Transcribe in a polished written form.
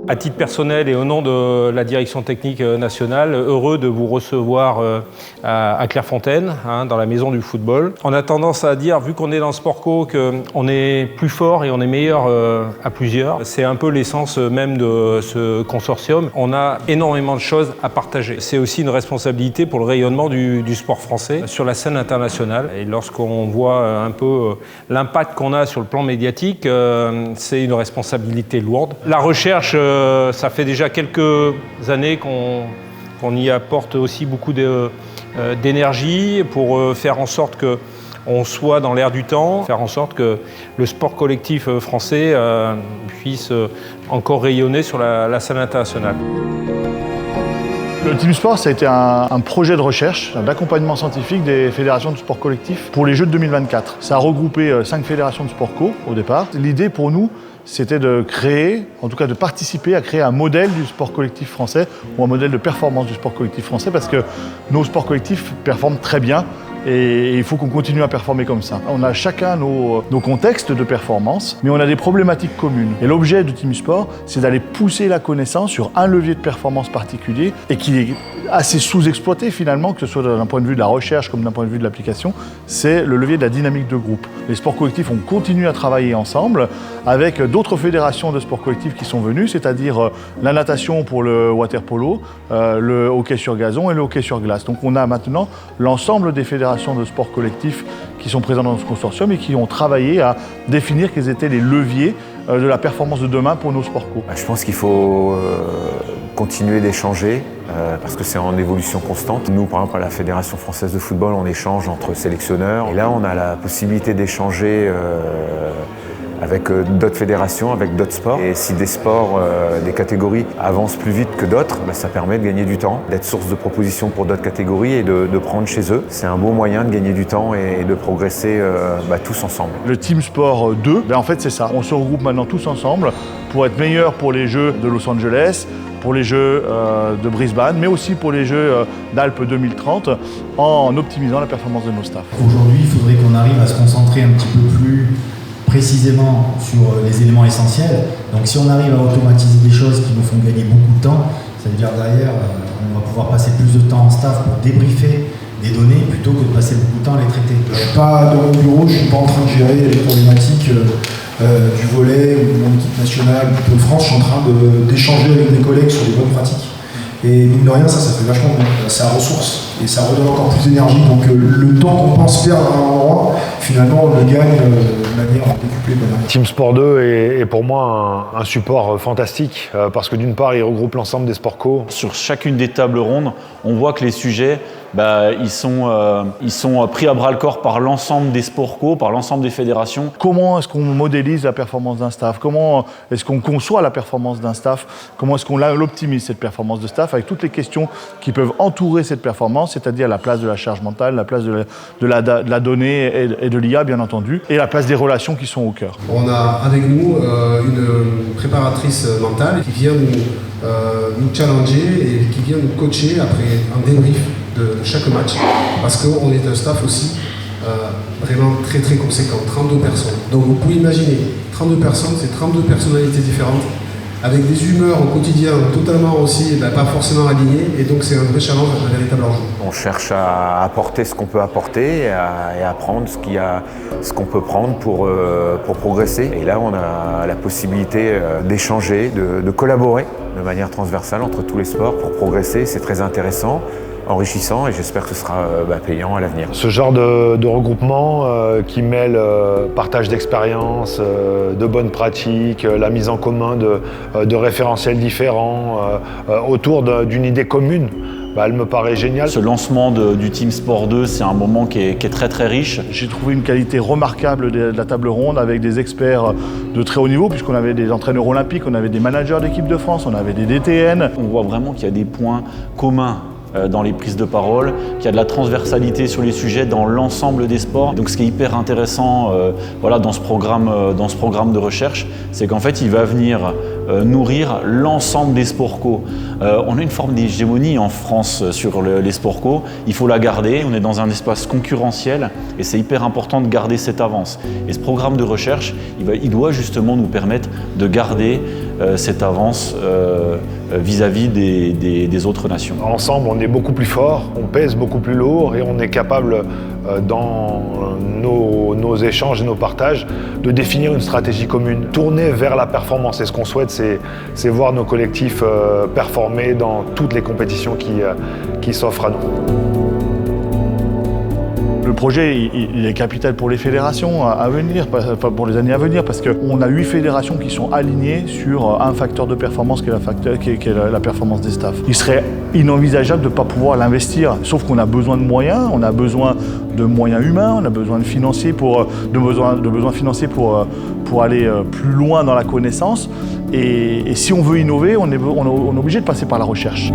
À titre personnel et au nom de la direction technique nationale, heureux de vous recevoir à Clairefontaine, dans la maison du football. On a tendance à dire, vu qu'on est dans le sport co, qu'on est plus fort et on est meilleur à plusieurs. C'est un peu l'essence même de ce consortium. On a énormément de choses à partager. C'est aussi une responsabilité pour le rayonnement du sport français sur la scène internationale. Et lorsqu'on voit un peu l'impact qu'on a sur le plan médiatique, c'est une responsabilité lourde. La recherche, ça fait déjà quelques années qu'on y apporte aussi beaucoup d'énergie pour faire en sorte qu'on soit dans l'air du temps, faire en sorte que le sport collectif français puisse encore rayonner sur la scène internationale. Le Team Sport, ça a été un projet de recherche, d'accompagnement scientifique des fédérations de sport collectif pour les Jeux de 2024. Ça a regroupé 5 fédérations de sport co au départ. L'idée pour nous, c'était de créer, en tout cas de participer à créer un modèle du sport collectif français ou un modèle de performance du sport collectif français parce que nos sports collectifs performent très bien et il faut qu'on continue à performer comme ça. On a chacun nos contextes de performance, mais on a des problématiques communes. Et l'objet de Team Sport, c'est d'aller pousser la connaissance sur un levier de performance particulier et qui est assez sous-exploité finalement, que ce soit d'un point de vue de la recherche comme d'un point de vue de l'application, c'est le levier de la dynamique de groupe. Les sports collectifs, on continue à travailler ensemble avec d'autres fédérations de sports collectifs qui sont venues, c'est-à-dire la natation pour le water polo, le hockey sur gazon et le hockey sur glace. Donc on a maintenant l'ensemble des fédérations de sport collectif qui sont présents dans ce consortium et qui ont travaillé à définir quels étaient les leviers de la performance de demain pour nos sports co. Je pense qu'il faut continuer d'échanger parce que c'est en évolution constante. Nous, par exemple, à la Fédération française de football, on échange entre sélectionneurs. Et là, on a la possibilité d'échanger avec d'autres fédérations, avec d'autres sports. Et si des sports, des catégories avancent plus vite que d'autres, ça permet de gagner du temps, d'être source de propositions pour d'autres catégories et de prendre chez eux. C'est un beau moyen de gagner du temps et de progresser tous ensemble. Le Team Sport 2, en fait c'est ça. On se regroupe maintenant tous ensemble pour être meilleurs pour les Jeux de Los Angeles, pour les Jeux de Brisbane, mais aussi pour les Jeux d'Alpes 2030, en optimisant la performance de nos staffs. Aujourd'hui, il faudrait qu'on arrive à se concentrer un petit peu plus précisément sur les éléments essentiels. Donc si on arrive à automatiser des choses qui nous font gagner beaucoup de temps, ça veut dire derrière, on va pouvoir passer plus de temps en staff pour débriefer des données plutôt que de passer beaucoup de temps à les traiter. Je ne suis pas dans mon bureau, je ne suis pas en train de gérer les problématiques du volley ou de mon équipe nationale de France. Je suis en train d'échanger avec des collègues sur les bonnes pratiques. Et mine de rien, ça fait vachement bien. Ça ressource et ça redonne encore plus d'énergie. Donc le temps qu'on pense perdre à un endroit, finalement, on le gagne de manière décuplée. Team Sport 2 est pour moi un support fantastique parce que d'une part, il regroupe l'ensemble des sports co. Sur chacune des tables rondes, on voit que les sujets, ils sont pris à bras-le-corps par l'ensemble des sports co, par l'ensemble des fédérations. Comment est-ce qu'on modélise la performance d'un staff? Comment est-ce qu'on conçoit la performance d'un staff? Comment est-ce qu'on l'optimise, cette performance de staff, avec toutes les questions qui peuvent entourer cette performance, c'est-à-dire la place de la charge mentale, la place de la donnée et de l'IA, bien entendu, et la place des relations qui sont au cœur. On a avec nous une préparatrice mentale qui vient nous challenger et qui vient nous coacher après un débrief de chaque match, parce qu'on est un staff aussi vraiment très très conséquent, 32 personnes. Donc vous pouvez imaginer, 32 personnes, c'est 32 personnalités différentes, avec des humeurs au quotidien totalement aussi pas forcément alignées, et donc c'est un vrai challenge, un véritable enjeu. On cherche à apporter ce qu'on peut apporter et à prendre ce qu'on peut prendre pour progresser. Et là, on a la possibilité d'échanger, de collaborer de manière transversale entre tous les sports pour progresser. C'est très intéressant, enrichissant, et j'espère que ce sera payant à l'avenir. Ce genre de regroupement qui mêle partage d'expériences, de bonnes pratiques, la mise en commun de référentiels différents autour d'une idée commune, elle me paraît géniale. Ce lancement du Team Sport 2, c'est un moment qui est très très riche. J'ai trouvé une qualité remarquable de la table ronde avec des experts de très haut niveau, puisqu'on avait des entraîneurs olympiques, on avait des managers d'équipe de France, on avait des DTN. On voit vraiment qu'il y a des points communs dans les prises de parole, qu'il y a de la transversalité sur les sujets dans l'ensemble des sports. Donc ce qui est hyper intéressant dans ce programme de recherche, c'est qu'en fait il va venir nourrir l'ensemble des sports co. On a une forme d'hégémonie en France sur les sports co. Il faut la garder. On est dans un espace concurrentiel et c'est hyper important de garder cette avance. Et ce programme de recherche, il doit justement nous permettre de garder cette avance vis-à-vis des autres nations. Ensemble, on est beaucoup plus fort, on pèse beaucoup plus lourd et on est capable, dans nos échanges et nos partages, de définir une stratégie commune, tournée vers la performance. Et ce qu'on souhaite, c'est voir nos collectifs performer dans toutes les compétitions qui s'offrent à nous. Le projet, il est capital pour les fédérations à venir, enfin pour les années à venir, parce qu'on a 8 fédérations qui sont alignées sur un facteur de performance qui est la performance des staffs. Il serait inenvisageable de ne pas pouvoir l'investir, sauf qu'on a besoin de moyens, on a besoin de moyens humains, on a besoin de financiers pour aller plus loin dans la connaissance. Et si on veut innover, on est obligé de passer par la recherche.